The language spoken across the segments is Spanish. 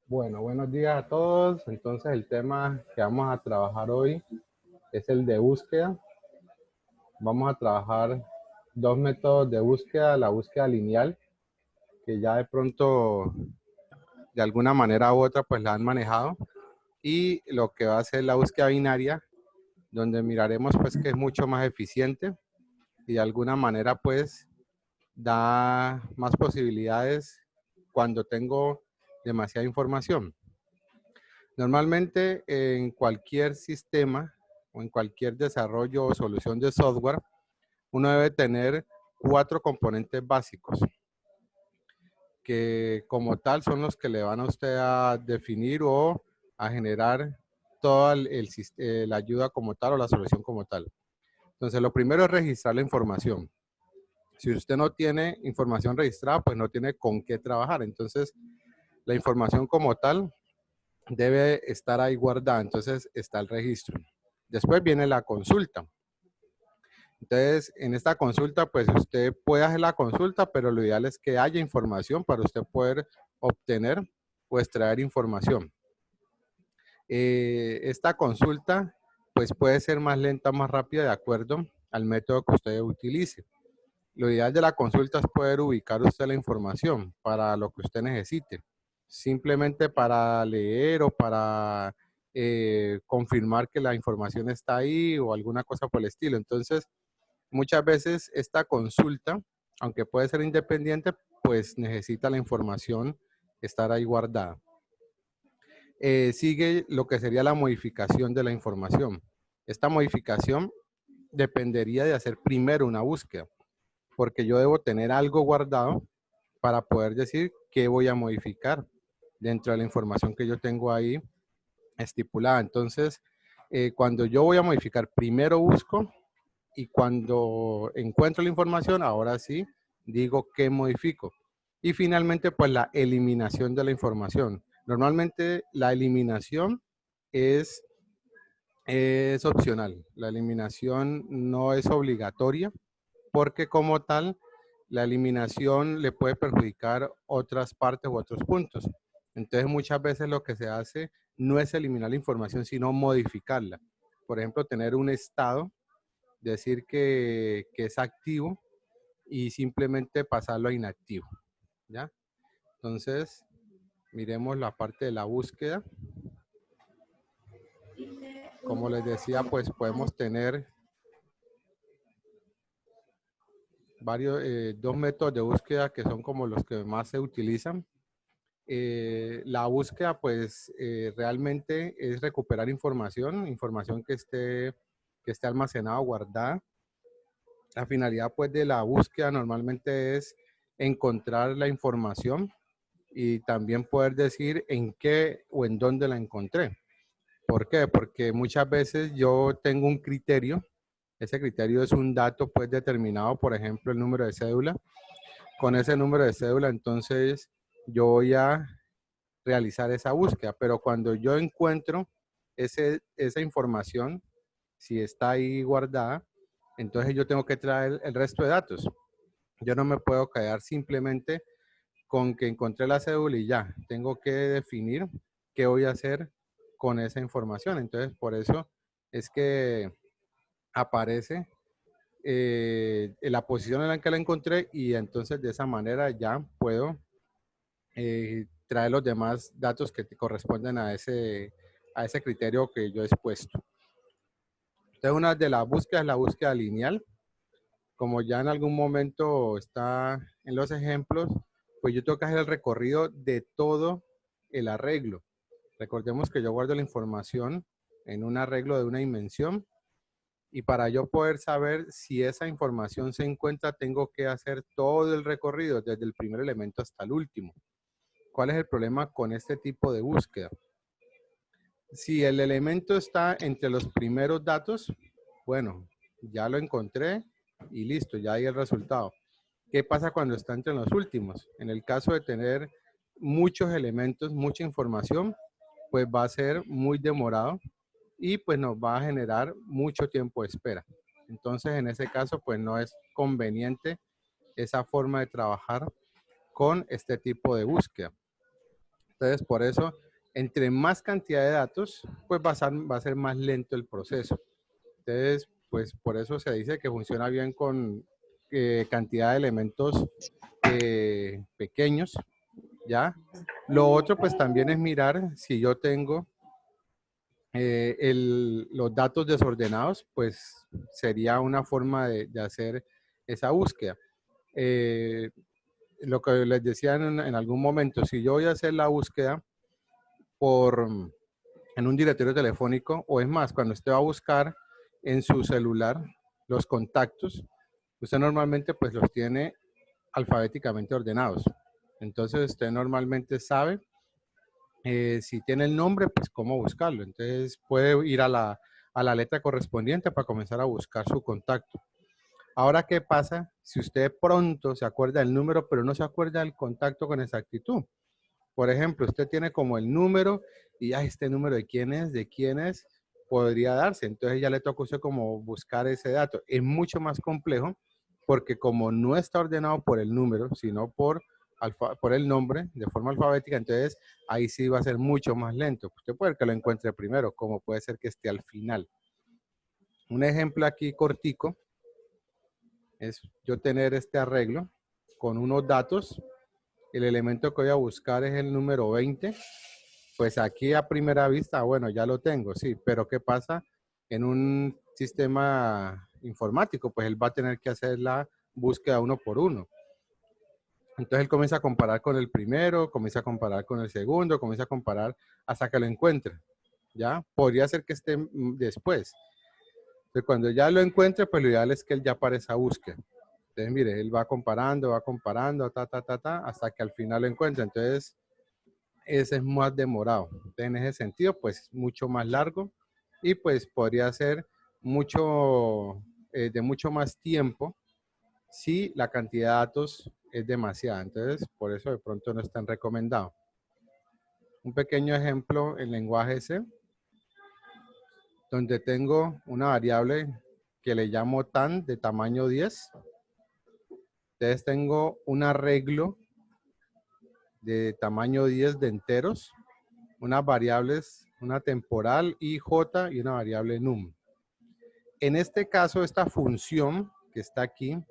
Bueno, buenos días a todos. Entonces el tema que vamos a trabajar hoy es el de búsqueda. Vamos a trabajar dos métodos de búsqueda, la búsqueda lineal, que ya de pronto de alguna manera u otra pues la han manejado, y lo que va a ser la búsqueda binaria, donde miraremos pues que es mucho más eficiente y de alguna manera pues da más posibilidades cuando tengo demasiada información. Normalmente en cualquier sistema o en cualquier desarrollo o solución de software, uno debe tener 4 componentes básicos, que como tal son los que le van a usted a definir o a generar toda la ayuda como tal o la solución como tal. Entonces, lo primero es registrar la información. Si usted no tiene información registrada, pues no tiene con qué trabajar. Entonces, la información como tal debe estar ahí guardada. Entonces, está el registro. Después viene la consulta. Entonces, en esta consulta, pues usted puede hacer la consulta, pero lo ideal es que haya información para usted poder obtener o extraer información. Esta consulta, pues puede ser más lenta o más rápida de acuerdo al método que usted utilice. Lo ideal de la consulta es poder ubicar usted la información para lo que usted necesite. Simplemente para leer o para confirmar que la información está ahí o alguna cosa por el estilo. Entonces, muchas veces esta consulta, aunque puede ser independiente, pues necesita la información estar ahí guardada. Sigue lo que sería la modificación de la información. Esta modificación dependería de hacer primero una búsqueda, porque yo debo tener algo guardado para poder decir qué voy a modificar dentro de la información que yo tengo ahí estipulada. Entonces, cuando yo voy a modificar, primero busco, y cuando encuentro la información, ahora sí digo qué modifico. Y finalmente, pues la eliminación de la información. Normalmente la eliminación es, es opcional. La eliminación no es obligatoria porque como tal, la eliminación le puede perjudicar otras partes u otros puntos. Entonces, muchas veces lo que se hace no es eliminar la información, sino modificarla. Por ejemplo, tener un estado, decir que es activo y simplemente pasarlo a inactivo, ¿ya? Entonces, miremos la parte de la búsqueda. Como les decía, pues podemos tener dos métodos de búsqueda que son como los que más se utilizan. La búsqueda, pues, realmente es recuperar información que esté almacenada o guardada. La finalidad, pues, de la búsqueda normalmente es encontrar la información y también poder decir en qué o en dónde la encontré. ¿Por qué? Porque muchas veces yo tengo un criterio. Ese criterio es un dato pues determinado, por ejemplo, el número de cédula. Con ese número de cédula, entonces yo voy a realizar esa búsqueda, pero cuando yo encuentro esa información, si está ahí guardada, entonces yo tengo que traer el resto de datos. Yo no me puedo quedar simplemente con que encontré la cédula y ya, tengo que definir qué voy a hacer con esa información. Entonces, por eso es que aparece la posición en la que la encontré y entonces de esa manera ya puedo traer los demás datos que corresponden a ese criterio que yo he expuesto. Entonces, una de las búsquedas es la búsqueda lineal. Como ya en algún momento está en los ejemplos, pues yo tengo que hacer el recorrido de todo el arreglo. Recordemos que yo guardo la información en un arreglo de una dimensión y para yo poder saber si esa información se encuentra, tengo que hacer todo el recorrido desde el primer elemento hasta el último. ¿Cuál es el problema con este tipo de búsqueda? Si el elemento está entre los primeros datos, bueno, ya lo encontré y listo, ya hay el resultado. ¿Qué pasa cuando está entre los últimos? En el caso de tener muchos elementos, mucha información, pues va a ser muy demorado y pues nos va a generar mucho tiempo de espera. Entonces, en ese caso, pues no es conveniente esa forma de trabajar con este tipo de búsqueda. Entonces, por eso, entre más cantidad de datos, pues va a ser más lento el proceso. Entonces, pues por eso se dice que funciona bien con cantidad de elementos pequeños, ¿ya? Lo otro, pues también es mirar si yo tengo los datos desordenados, pues sería una forma de hacer esa búsqueda. Lo que les decía en algún momento, si yo voy a hacer la búsqueda en un directorio telefónico, o es más, cuando usted va a buscar en su celular los contactos, usted normalmente pues los tiene alfabéticamente ordenados. Entonces usted normalmente sabe si tiene el nombre, pues cómo buscarlo. Entonces puede ir a la letra correspondiente para comenzar a buscar su contacto. Ahora, ¿qué pasa si usted pronto se acuerda del número, pero no se acuerda del contacto con exactitud? Por ejemplo, usted tiene como el número y este número de quién es, podría darse. Entonces ya le toca a usted como buscar ese dato. Es mucho más complejo porque como no está ordenado por el número, sino por el nombre de forma alfabética, entonces ahí sí va a ser mucho más lento. Usted puede que lo encuentre primero, como puede ser que esté al final. Un ejemplo aquí cortico es yo tener este arreglo con unos datos. El elemento que voy a buscar es el número 20. Pues aquí a primera vista, bueno, ya lo tengo, sí, pero ¿qué pasa en un sistema informático? Pues él va a tener que hacer la búsqueda uno por uno. Entonces él comienza a comparar con el primero, comienza a comparar con el segundo, comienza a comparar hasta que lo encuentre, ¿ya? Podría ser que esté después. Entonces cuando ya lo encuentre, pues lo ideal es que él ya pare esa búsqueda. Entonces, mire, él va comparando, hasta que al final lo encuentra. Entonces, ese es más demorado. Entonces, en ese sentido, pues mucho más largo y pues podría ser de mucho más tiempo si la cantidad de datos es demasiada. Entonces, por eso de pronto no es tan recomendado. Un pequeño ejemplo en lenguaje C, donde tengo una variable que le llamo tan de tamaño 10. Entonces tengo un arreglo de tamaño 10 de enteros, unas variables, una temporal ij y una variable num. En este caso, esta función que está aquí,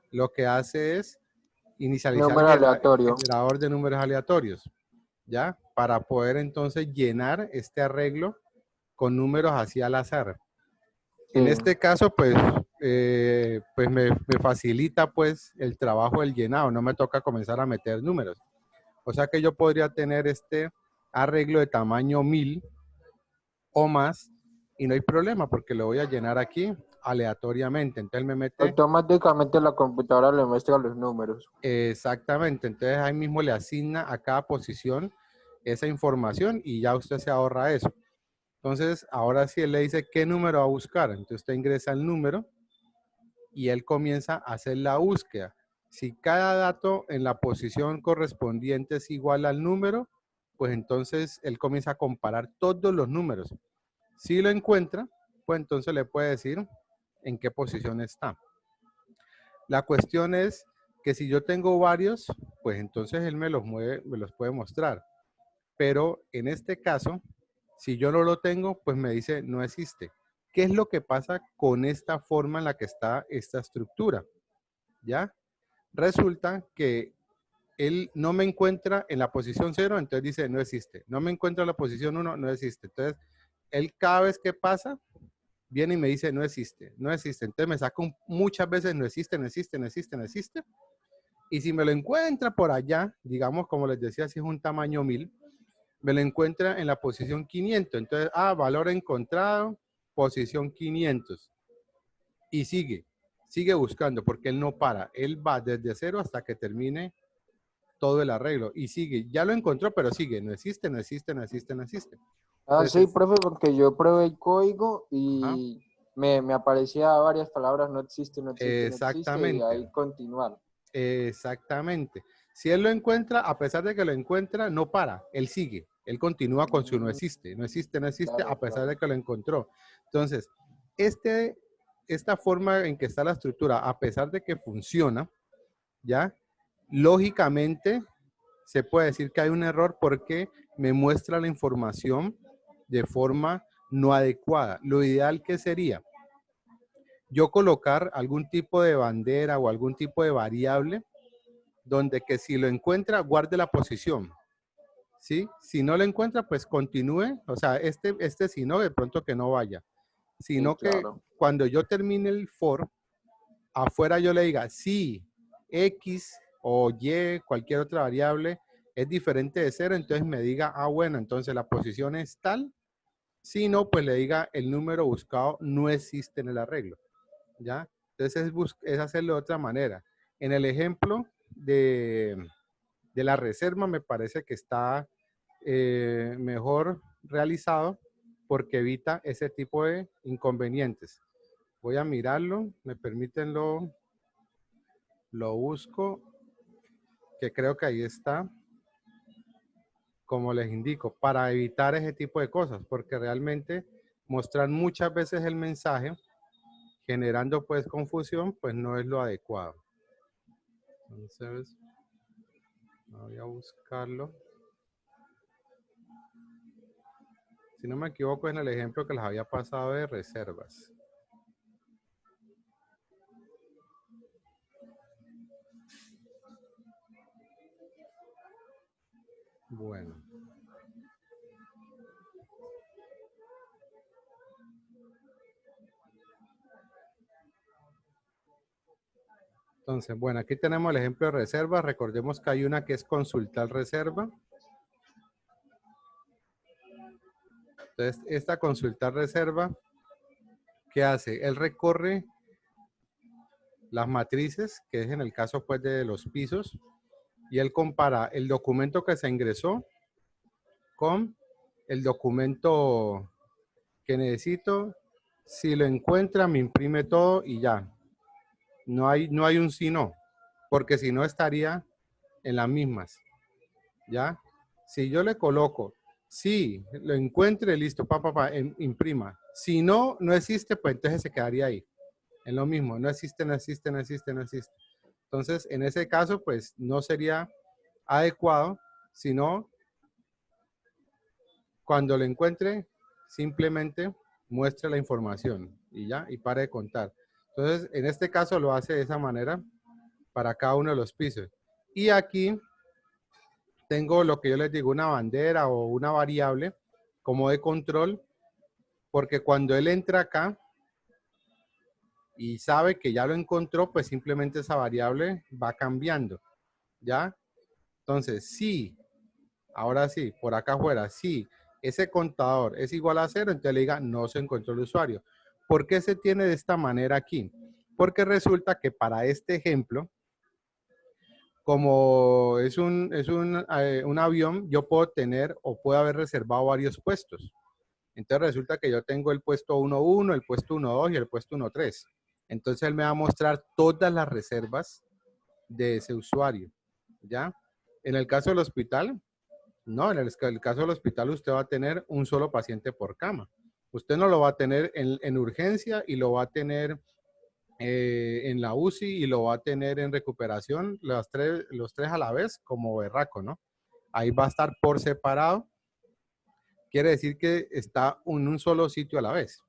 lo que hace es inicializar Número el aleatorio. generador de números aleatorios, ¿ya? Para poder entonces llenar este arreglo con números así al azar. Sí. En este caso, pues, pues me facilita pues el trabajo del llenado, no me toca comenzar a meter números. O sea que yo podría tener este arreglo de tamaño 1000 o más y no hay problema porque lo voy a llenar aquí aleatoriamente. Entonces me mete Automáticamente la computadora le muestra los números. exactamente. Entonces ahí mismo le asigna a cada posición esa información y ya usted se ahorra eso. Entonces ahora sí él le dice qué número va a buscar. Entonces usted ingresa el número y él comienza a hacer la búsqueda. Si cada dato en la posición correspondiente es igual al número, pues entonces él comienza a comparar todos los números. Si lo encuentra, pues entonces le puede decir en qué posición está. La cuestión es que si yo tengo varios, pues entonces él me los puede mostrar. Pero en este caso, si yo no lo tengo, pues me dice no existe. ¿Qué es lo que pasa con esta forma en la que está esta estructura? ¿Ya? Resulta que él no me encuentra en la posición 0, entonces dice no existe. No me encuentra en la posición 1, no existe. Entonces, él cada vez que pasa, viene y me dice no existe, no existe. Entonces me saca muchas veces no existe, no existe, no existe, no existe. Y si me lo encuentra por allá, digamos, como les decía, si es un tamaño 1000, me lo encuentra en la posición 500. Entonces, valor encontrado, posición 500. Y sigue buscando porque él no para. Él va desde 0 hasta que termine todo el arreglo. Y sigue, ya lo encontró, pero sigue. No existe, no existe, no existe, no existe. Ah, sí, Entonces, profe, porque yo probé el código ajá, y me aparecía varias palabras, no existe, no existe, no existe, y exactamente. ahí continuar. Exactamente. Si él lo encuentra, a pesar de que lo encuentra, no para. Él sigue. Él continúa con su no existe. No existe, no existe, Claro, a pesar claro. de que lo encontró. Entonces, esta forma en que está la estructura, a pesar de que funciona, ¿ya? Lógicamente, se puede decir que hay un error porque me muestra la información de forma no adecuada. Lo ideal que sería yo colocar algún tipo de bandera o algún tipo de variable donde que si lo encuentra, guarde la posición. ¿Sí? Si no lo encuentra, pues continúe. O sea, si no, de pronto que no vaya. Sino Sí, claro. que cuando yo termine el for, afuera yo le diga, si X o Y, cualquier otra variable, es diferente de 0, entonces me diga, ah, bueno, entonces la posición es tal. Si no, pues le diga, el número buscado no existe en el arreglo. ¿Ya? Entonces es hacerlo de otra manera. En el ejemplo de la reserva me parece que está mejor realizado porque evita ese tipo de inconvenientes. Voy a mirarlo, me permiten lo busco, que creo que ahí está, como les indico, para evitar ese tipo de cosas, porque realmente mostrar muchas veces el mensaje generando pues confusión, pues no es lo adecuado. Entonces, voy a buscarlo. Si no me equivoco, en el ejemplo que les había pasado de reservas. Bueno. Entonces, bueno, aquí tenemos el ejemplo de reserva. Recordemos que hay una que es consultar reserva. Entonces, esta consultar reserva, ¿qué hace? Él recorre las matrices, que es en el caso pues de los pisos, y él compara el documento que se ingresó con el documento que necesito. Si lo encuentra, me imprime todo y ya. No hay un si no, porque si no estaría en las mismas. ¿Ya? Si yo le coloco, si lo encuentre, listo, imprima. Si no, no existe, pues entonces se quedaría ahí. Es lo mismo, no existe, no existe, no existe, no existe. Entonces, en ese caso, pues no sería adecuado, sino cuando lo encuentre, simplemente muestre la información y ya, y pare de contar. Entonces, en este caso lo hace de esa manera para cada uno de los pisos. Y aquí tengo lo que yo les digo, una bandera o una variable como de control, porque cuando él entra acá y sabe que ya lo encontró, pues simplemente esa variable va cambiando, ¿ya? Entonces, sí, ahora sí, por acá afuera, sí, ese contador es igual a 0, entonces le diga, no se encontró el usuario. ¿Por qué se tiene de esta manera aquí? Porque resulta que para este ejemplo, como es un avión, yo puedo tener o puedo haber reservado varios puestos. Entonces resulta que yo tengo el puesto 1.1, el puesto 1.2 y el puesto 1.3. Entonces él me va a mostrar todas las reservas de ese usuario, ¿ya? En el caso del hospital, no, en el caso del hospital usted va a tener un solo paciente por cama. Usted no lo va a tener en urgencia y lo va a tener en la UCI y lo va a tener en recuperación, los tres a la vez, como berraco, ¿no? Ahí va a estar por separado. Quiere decir que está en un solo sitio a la vez.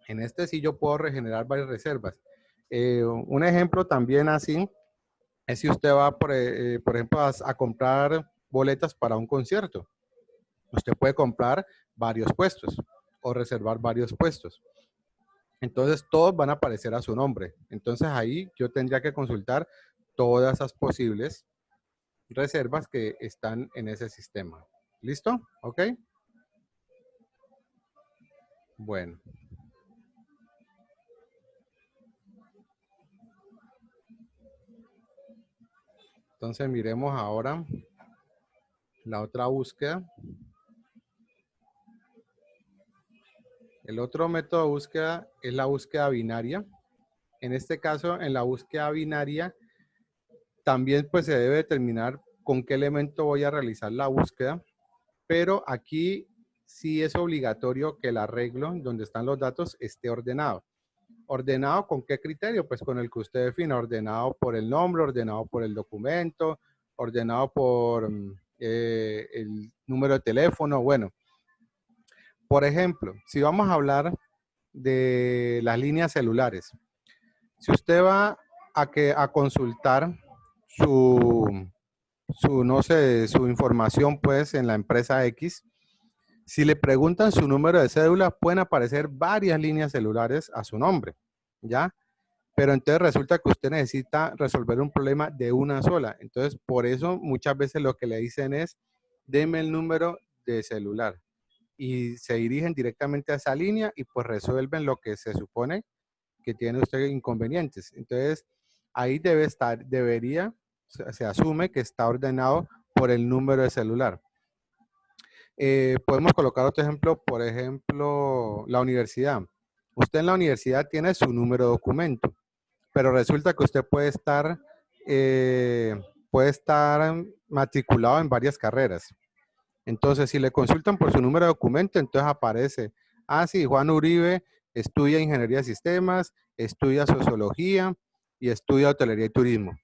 En este sí yo puedo regenerar varias reservas. Un ejemplo también así es si usted va, por ejemplo, a comprar boletas para un concierto. Usted puede comprar varios puestos o reservar varios puestos. Entonces todos van a aparecer a su nombre. Entonces ahí yo tendría que consultar todas esas posibles reservas que están en ese sistema. ¿Listo? ¿Ok? Bueno. Entonces miremos ahora la otra búsqueda. El otro método de búsqueda es la búsqueda binaria. En este caso, en la búsqueda binaria, también pues se debe determinar con qué elemento voy a realizar la búsqueda, pero aquí sí es obligatorio que el arreglo donde están los datos esté ordenado. ¿Ordenado con qué criterio? Pues con el que usted defina, ordenado por el nombre, ordenado por el documento, ordenado por el número de teléfono. Bueno, por ejemplo, si vamos a hablar de las líneas celulares, si usted va a consultar no sé, su información pues en la empresa X, si le preguntan su número de cédula, pueden aparecer varias líneas celulares a su nombre, ¿ya? Pero entonces resulta que usted necesita resolver un problema de una sola. Entonces, por eso muchas veces lo que le dicen es, deme el número de celular. Y se dirigen directamente a esa línea y pues resuelven lo que se supone que tiene usted inconvenientes. Entonces, ahí se asume que está ordenado por el número de celular. Podemos colocar otro ejemplo, por ejemplo, la universidad. Usted en la universidad tiene su número de documento, pero resulta que usted puede estar matriculado en varias carreras. Entonces, si le consultan por su número de documento, entonces aparece, sí, Juan Uribe estudia ingeniería de sistemas, estudia sociología y estudia hotelería y turismo.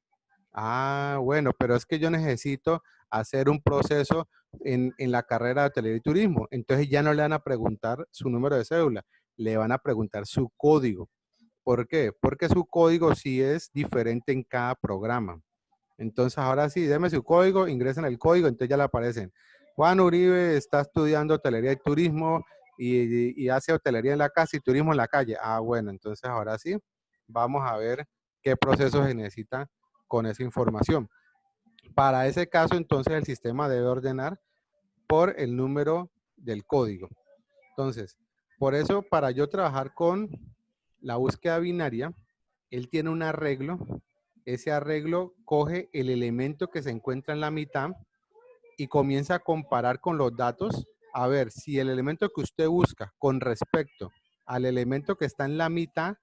Bueno, pero es que yo necesito hacer un proceso en la carrera de hotelería y turismo. Entonces ya no le van a preguntar su número de cédula, le van a preguntar su código. ¿Por qué? Porque su código sí es diferente en cada programa. Entonces ahora sí, deme su código, ingresen el código, entonces ya le aparecen. Juan Uribe está estudiando hotelería y turismo y hace hotelería en la casa y turismo en la calle. Bueno, entonces ahora sí, vamos a ver qué proceso se necesita con esa información. Para ese caso, entonces el sistema debe ordenar por el número del código. Entonces, por eso, para yo trabajar con la búsqueda binaria, él tiene un arreglo. Ese arreglo coge el elemento que se encuentra en la mitad y comienza a comparar con los datos a ver si el elemento que usted busca con respecto al elemento que está en la mitad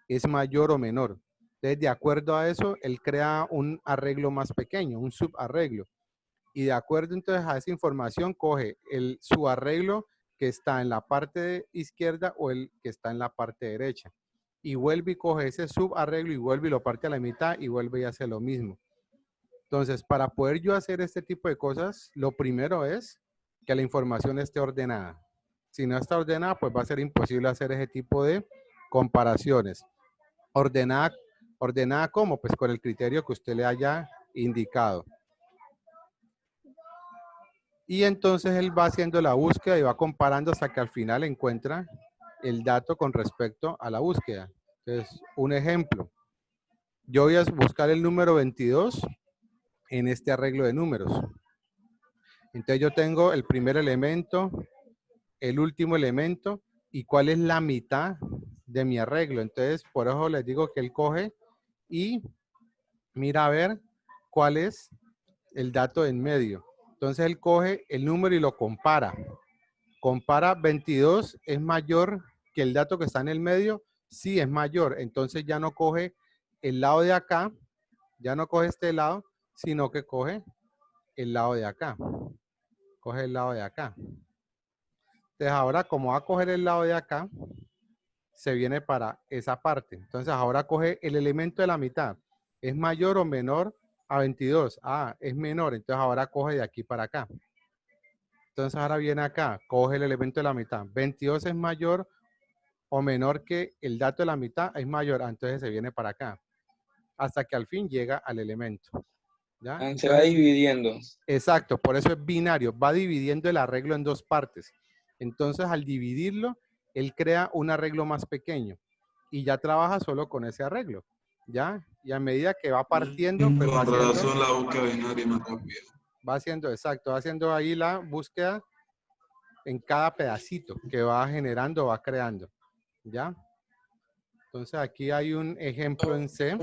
es mayor o menor. Entonces, de acuerdo a eso, él crea un arreglo más pequeño, un subarreglo. Y de acuerdo entonces a esa información, coge el subarreglo que está en la parte izquierda o el que está en la parte derecha. Y vuelve y coge ese subarreglo y vuelve y lo parte a la mitad y vuelve y hace lo mismo. Entonces, para poder yo hacer este tipo de cosas, lo primero es que la información esté ordenada. Si no está ordenada, pues va a ser imposible hacer ese tipo de comparaciones. Ordenada ¿cómo? Pues con el criterio que usted le haya indicado. Y entonces él va haciendo la búsqueda y va comparando hasta que al final encuentra el dato con respecto a la búsqueda. Entonces, un ejemplo. Yo voy a buscar el número 22 en este arreglo de números. Entonces yo tengo el primer elemento, el último elemento y cuál es la mitad de mi arreglo. Entonces, por eso les digo que él coge y mira a ver cuál es el dato en medio. Entonces él coge el número y lo compara. Compara 22 es mayor que el dato que está en el medio. Sí, es mayor. Entonces ya no coge el lado de acá, ya no coge este lado, sino que coge el lado de acá. Coge el lado de acá. Entonces ahora como va a coger el lado de acá, se viene para esa parte. Entonces ahora coge el elemento de la mitad. ¿Es mayor o menor a 22? Es menor. Entonces ahora coge de aquí para acá. Entonces ahora viene acá, coge el elemento de la mitad. 22 es mayor o menor que el dato de la mitad, es mayor. Entonces se viene para acá. Hasta que al fin llega al elemento. ¿Ya? Se Entonces, va dividiendo. Exacto, por eso es binario. Va dividiendo el arreglo en dos partes. Entonces al dividirlo, él crea un arreglo más pequeño y ya trabaja solo con ese arreglo, ¿ya? Y a medida que va partiendo, pues va haciendo, razón la búsqueda binaria no cambia. va haciendo, exacto, va haciendo ahí la búsqueda en cada pedacito que va generando, va creando, ¿ya? Entonces aquí hay un ejemplo en C.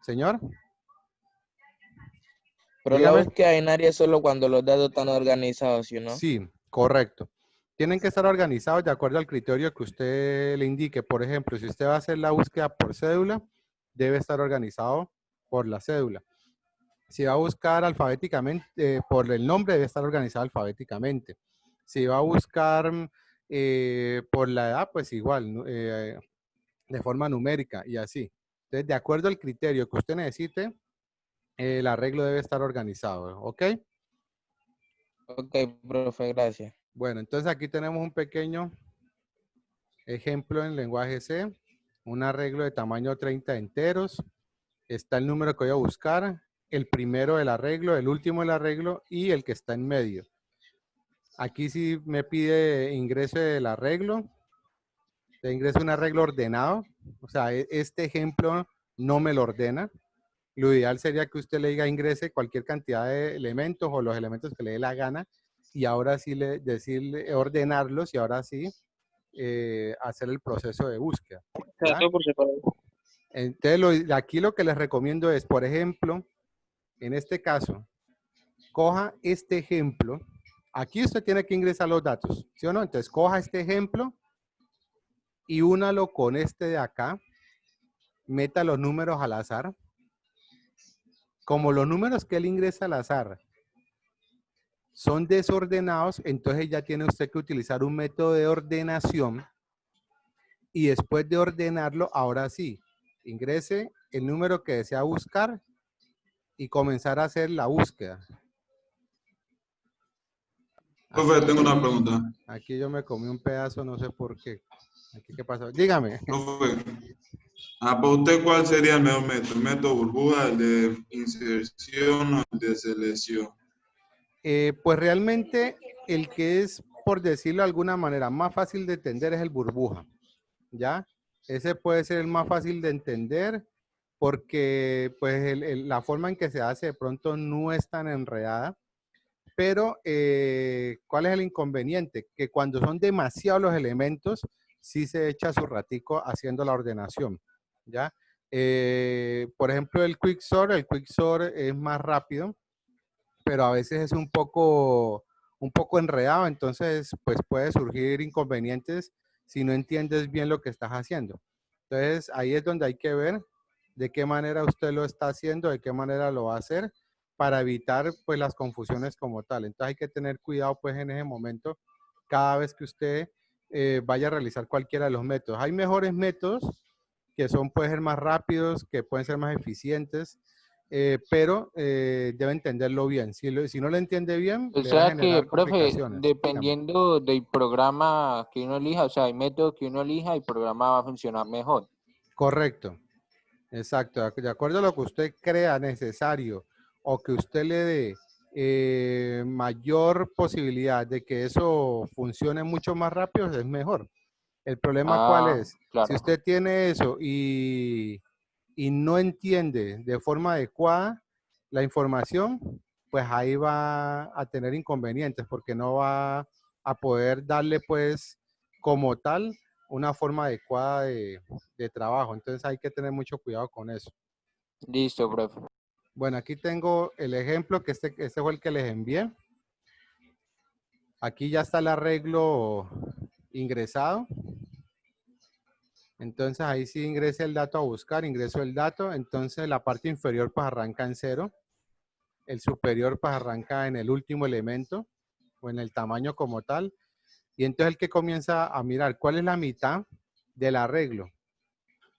Señor. Pero Dígame. la búsqueda binaria es solo cuando los datos están organizados, ¿sí o no? Sí, correcto. Tienen que estar organizados de acuerdo al criterio que usted le indique. Por ejemplo, si usted va a hacer la búsqueda por cédula, debe estar organizado por la cédula. Si va a buscar alfabéticamente, por el nombre, debe estar organizado alfabéticamente. Si va a buscar por la edad, pues igual, de forma numérica y así. Entonces, de acuerdo al criterio que usted necesite, el arreglo debe estar organizado, ¿ok? Ok, profe, gracias. Bueno, entonces aquí tenemos un pequeño ejemplo en lenguaje C, un arreglo de tamaño 30 enteros. Está el número que voy a buscar, el primero del arreglo, el último del arreglo y el que está en medio. Aquí sí me pide ingreso del arreglo. Te ingreso un arreglo ordenado. O sea, este ejemplo no me lo ordena. Lo ideal sería que usted le diga ingrese cualquier cantidad de elementos o los elementos que le dé la gana y ahora sí decirle ordenarlos y ahora sí hacer el proceso de búsqueda. ¿Ya? Todo por separado. Entonces, aquí lo que les recomiendo es, por ejemplo, en este caso, coja este ejemplo. Aquí usted tiene que ingresar los datos, ¿sí o no? Entonces, coja este ejemplo y únalo con este de acá. Meta los números al azar. Como los números que él ingresa al azar son desordenados, entonces ya tiene usted que utilizar un método de ordenación y después de ordenarlo, ahora sí, ingrese el número que desea buscar y comenzar a hacer la búsqueda. Profe, tengo una pregunta. Aquí yo me comí un pedazo, no sé por qué. Aquí, ¿qué pasó? Dígame. Profe, para usted, ¿cuál sería el mejor método? ¿El método burbuja, el de inserción o el de selección? Pues realmente el que es, por decirlo de alguna manera, más fácil de entender es el burbuja, ¿ya? Ese puede ser el más fácil de entender porque pues la forma en que se hace de pronto no es tan enredada, pero ¿cuál es el inconveniente? Que cuando son demasiados los elementos, sí se echa su ratico haciendo la ordenación, ¿ya? Por ejemplo, el Quicksort es más rápido, pero a veces es un poco enredado, entonces pues puede surgir inconvenientes si no entiendes bien lo que estás haciendo. Entonces ahí es donde hay que ver de qué manera usted lo está haciendo, de qué manera lo va a hacer para evitar pues las confusiones como tal. Entonces hay que tener cuidado pues en ese momento cada vez que usted vaya a realizar cualquiera de los métodos. Hay mejores métodos que pueden ser más rápidos, que pueden ser más eficientes, pero debe entenderlo bien. Si no lo entiende bien, O le va a sea que, generar profe, complicaciones. Dígame. dependiendo del programa que uno elija, o sea, hay métodos que uno elija, el programa va a funcionar mejor. Correcto, exacto. De acuerdo a lo que usted crea necesario o que usted le dé mayor posibilidad de que eso funcione mucho más rápido, es mejor. El problema, ¿cuál Ah, es? Si claro. usted tiene eso y no entiende de forma adecuada la información, pues ahí va a tener inconvenientes porque no va a poder darle pues como tal una forma adecuada de trabajo. Entonces hay que tener mucho cuidado con eso. Listo, profe. Bueno, aquí tengo el ejemplo que este fue el que les envié. Aquí ya está el arreglo ingresado. Entonces ahí sí ingresa el dato a buscar, ingreso el dato. Entonces la parte inferior pues arranca en 0. El superior pues arranca en el último elemento o en el tamaño como tal. Y entonces el que comienza a mirar cuál es la mitad del arreglo.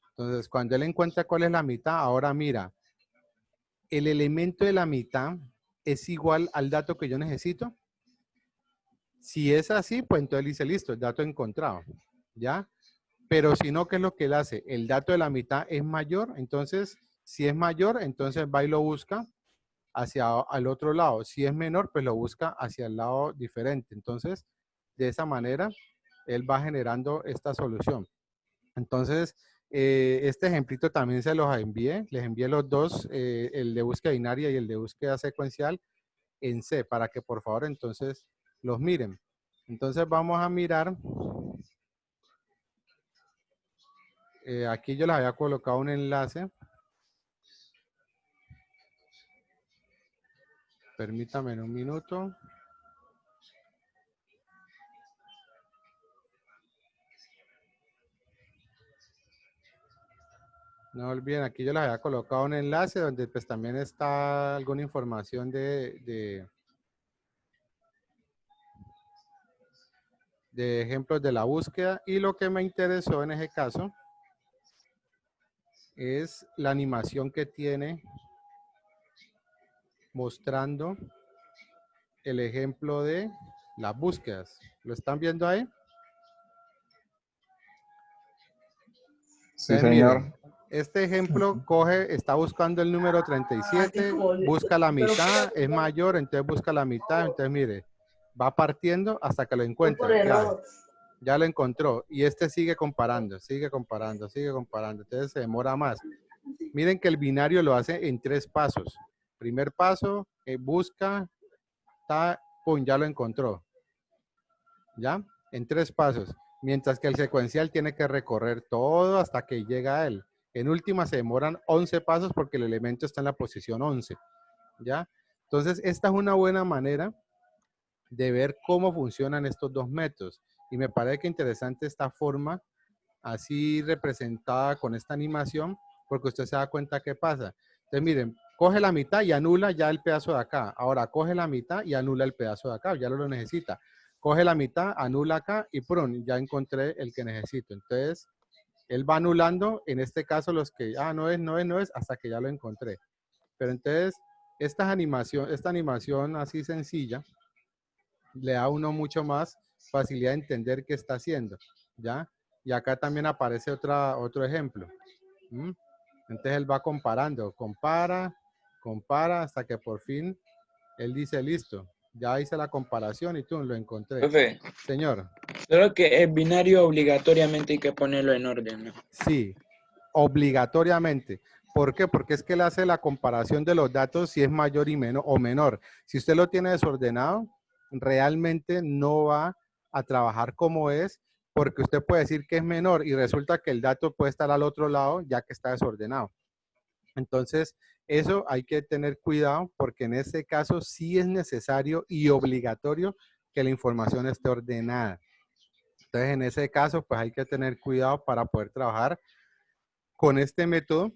Entonces cuando él encuentra cuál es la mitad, ahora mira, el elemento de la mitad es igual al dato que yo necesito. Si es así, pues entonces dice listo, el dato encontrado. ¿Ya? Pero si no, ¿qué es lo que él hace? El dato de la mitad es mayor, entonces si es mayor, entonces va y lo busca hacia el otro lado. Si es menor, pues lo busca hacia el lado diferente. Entonces, de esa manera, él va generando esta solución. Entonces, este ejemplito también se los envié. Les envié los dos, el de búsqueda binaria y el de búsqueda secuencial en C, para que por favor entonces los miren. Entonces vamos a mirar. Aquí yo les había colocado un enlace. Permítame un minuto. No olviden, aquí yo les había colocado un enlace donde pues también está alguna información de ejemplos de la búsqueda. Y lo que me interesó en ese caso es la animación que tiene mostrando el ejemplo de las búsquedas. ¿Lo están viendo ahí? Sí, Entonces, señor. miren, este ejemplo está buscando el número 37, busca la mitad, es mayor, entonces busca la mitad, entonces mire, va partiendo hasta que lo encuentra. Ya lo encontró y este sigue comparando, sigue comparando, sigue comparando, entonces se demora más. Miren que el binario lo hace en 3 pasos. Primer paso, busca, pum, ya lo encontró. ¿Ya? En 3 pasos. Mientras que el secuencial tiene que recorrer todo hasta que llega a él. En última se demoran 11 pasos porque el elemento está en la posición 11. ¿Ya? Entonces, esta es una buena manera de ver cómo funcionan estos dos métodos. Y me parece que interesante esta forma así representada con esta animación, porque usted se da cuenta qué pasa. Entonces, miren, coge la mitad y anula ya el pedazo de acá. Ahora, coge la mitad y anula el pedazo de acá, ya no lo necesita. Coge la mitad, anula acá y ¡prum! Ya encontré el que necesito. Entonces, él va anulando, en este caso, los que, no es, hasta que ya lo encontré. Pero entonces, esta animación así sencilla, le da a uno mucho más facilidad de entender qué está haciendo, ¿ya? Y acá también aparece otro ejemplo. ¿Mm? Entonces él va comparando, compara hasta que por fin él dice, listo, ya hice la comparación y tú lo encontré. Profe, Señor. solo que el binario obligatoriamente hay que ponerlo en orden, ¿no? Sí, obligatoriamente. ¿Por qué? Porque es que él hace la comparación de los datos si es mayor y menor. Si usted lo tiene desordenado, realmente no va a trabajar como es, porque usted puede decir que es menor y resulta que el dato puede estar al otro lado ya que está desordenado. Entonces, eso hay que tener cuidado porque en este caso sí es necesario y obligatorio que la información esté ordenada. Entonces, en ese caso, pues hay que tener cuidado para poder trabajar con este método,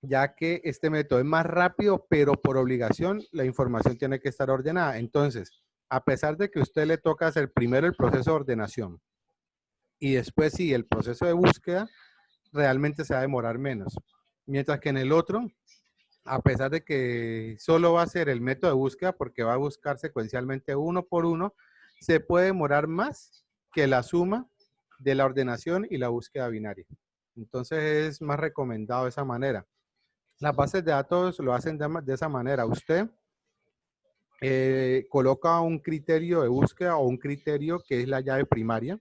ya que este método es más rápido, pero por obligación la información tiene que estar ordenada. Entonces, a pesar de que a usted le toca hacer primero el proceso de ordenación y después sí el proceso de búsqueda, realmente se va a demorar menos. Mientras que en el otro, a pesar de que solo va a ser el método de búsqueda, porque va a buscar secuencialmente uno por uno, se puede demorar más que la suma de la ordenación y la búsqueda binaria. Entonces es más recomendado de esa manera. Las bases de datos lo hacen de esa manera. Usted coloca un criterio de búsqueda o un criterio que es la llave primaria.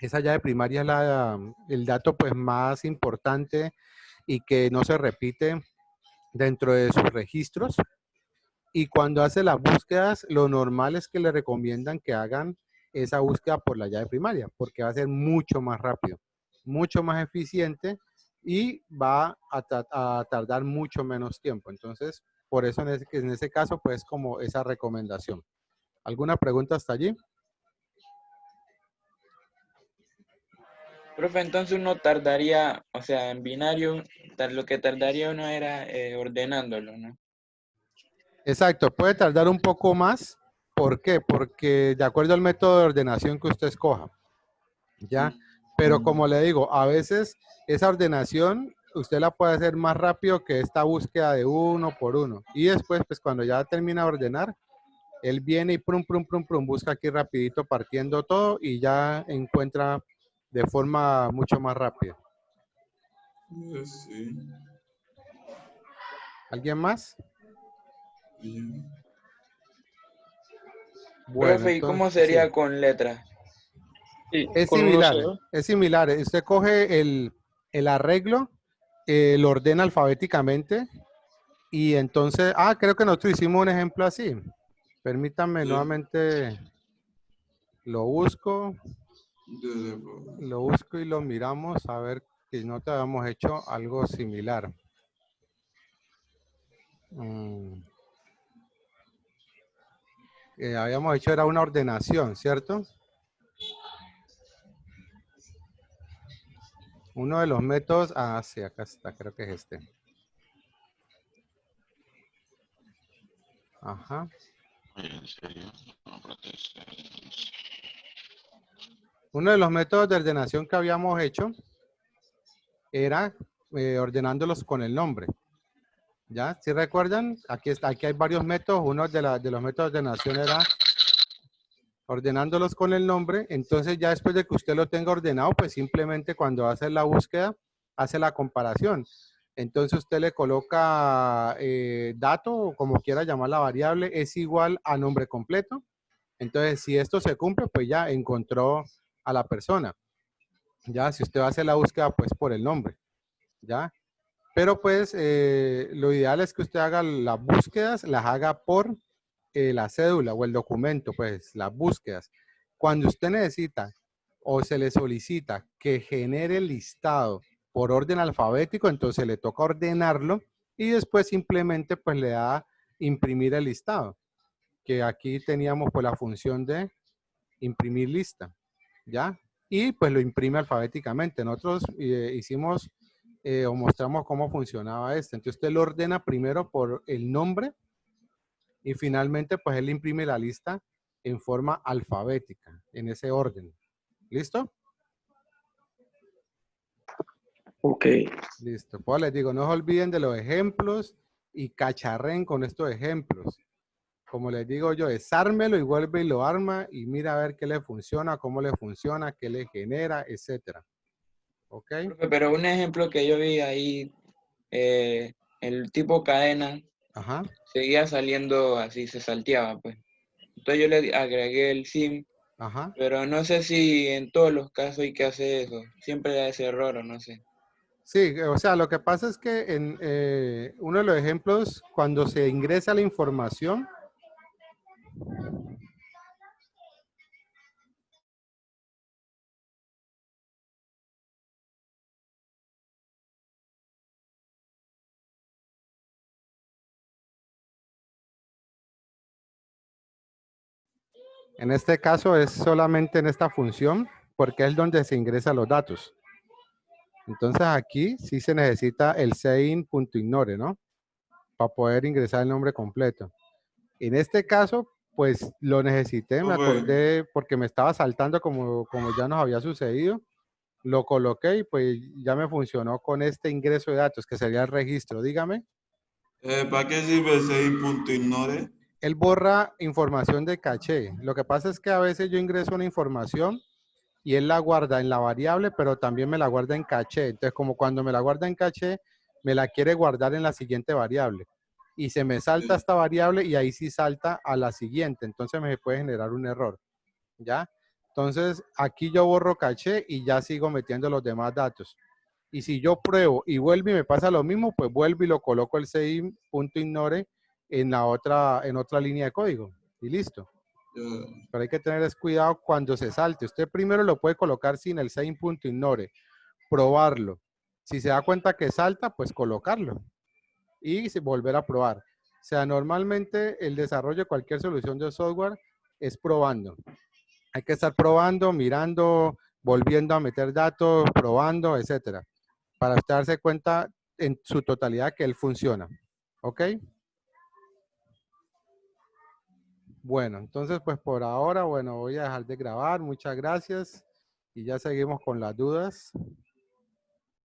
Esa llave primaria es el dato pues más importante y que no se repite dentro de sus registros. Y cuando hace las búsquedas, lo normal es que le recomiendan que hagan esa búsqueda por la llave primaria, porque va a ser mucho más rápido, mucho más eficiente y va a tardar mucho menos tiempo. Entonces, por eso en ese caso, pues como esa recomendación. ¿Alguna pregunta hasta allí? Profe, entonces uno tardaría, o sea, en binario, lo que tardaría uno era ordenándolo, ¿no? Exacto, puede tardar un poco más. ¿Por qué? Porque de acuerdo al método de ordenación que usted escoja, ¿ya? Pero como le digo, a veces esa ordenación usted la puede hacer más rápido que esta búsqueda de uno por uno. Y después, pues cuando ya termina de ordenar, él viene y prum, busca aquí rapidito partiendo todo y ya encuentra de forma mucho más rápida. Sí. ¿Alguien más? Bien. Bueno, Profe, ¿y cómo entonces, sería sí. con letras? Sí, Es con uno similar, solo. es similar. Usted coge el arreglo, lo ordena alfabéticamente y entonces, creo que nosotros hicimos un ejemplo así. Permítanme Sí. nuevamente, lo busco Desde- y lo miramos a ver si no te habíamos hecho algo similar. Habíamos hecho era una ordenación, ¿cierto? Uno de los métodos, sí, acá está, creo que es este. Ajá. ¿En serio? No, Uno de los métodos de ordenación que habíamos hecho era ordenándolos con el nombre. ¿Ya? ¿Sí recuerdan? Aquí hay varios métodos. Uno de los métodos de ordenación era ordenándolos con el nombre. Entonces ya después de que usted lo tenga ordenado, pues simplemente cuando hace la búsqueda, hace la comparación. Entonces usted le coloca dato, o como quiera llamar la variable, es igual a nombre completo. Entonces si esto se cumple, pues ya encontró a la persona. Ya, si usted va a hacer la búsqueda, pues por el nombre. ¿Ya? Pero pues lo ideal es que usted haga las búsquedas, las haga por la cédula o el documento, pues las búsquedas. Cuando usted necesita o se le solicita que genere el listado por orden alfabético, entonces le toca ordenarlo y después simplemente pues le da imprimir el listado, que aquí teníamos pues la función de imprimir lista, ¿ya? Y pues lo imprime alfabéticamente. Nosotros hicimos o mostramos cómo funcionaba esto. Entonces usted lo ordena primero por el nombre y finalmente pues él imprime la lista en forma alfabética, en ese orden. ¿Listo? Ok. Listo. Pues les digo, no se olviden de los ejemplos y cacharren con estos ejemplos. Como les digo yo, desármelo y vuelve y lo arma y mira a ver qué le funciona, cómo le funciona, qué le genera, etcétera. ¿Ok? Profe, pero un ejemplo que yo vi ahí, el tipo cadena Ajá. seguía saliendo así, se salteaba, pues. Entonces yo le agregué el sim, Ajá. pero no sé si en todos los casos hay que hacer eso. Siempre da ese error o no sé. Sí, o sea, lo que pasa es que en uno de los ejemplos, cuando se ingresa la información, en este caso es solamente en esta función, porque es donde se ingresan los datos. Entonces aquí sí se necesita el sein.ignore, ¿no? Para poder ingresar el nombre completo. En este caso, pues lo necesité, me Profe, acordé porque me estaba saltando como ya nos había sucedido. Lo coloqué y pues ya me funcionó con este ingreso de datos, que sería el registro. Dígame. ¿para qué sirve ese input.ignore? Él borra información de caché. Lo que pasa es que a veces yo ingreso una información y él la guarda en la variable, pero también me la guarda en caché. Entonces, como cuando me la guarda en caché, me la quiere guardar en la siguiente variable. Y se me salta esta variable y ahí sí salta a la siguiente. Entonces me puede generar un error. ¿Ya? Entonces, aquí yo borro caché y ya sigo metiendo los demás datos. Y si yo pruebo y vuelvo y me pasa lo mismo, pues vuelvo y lo coloco el sein.ignore en otra línea de código. Y listo. Pero hay que tener cuidado cuando se salte. Usted primero lo puede colocar sin el sein.ignore, probarlo. Si se da cuenta que salta, pues colocarlo y volver a probar. O sea, normalmente el desarrollo de cualquier solución de software es probando. Hay que estar probando, mirando, volviendo a meter datos, probando, etcétera, para usted darse cuenta en su totalidad que él funciona. ¿Ok? Bueno, entonces pues por ahora, bueno, voy a dejar de grabar. Muchas gracias y ya seguimos con las dudas.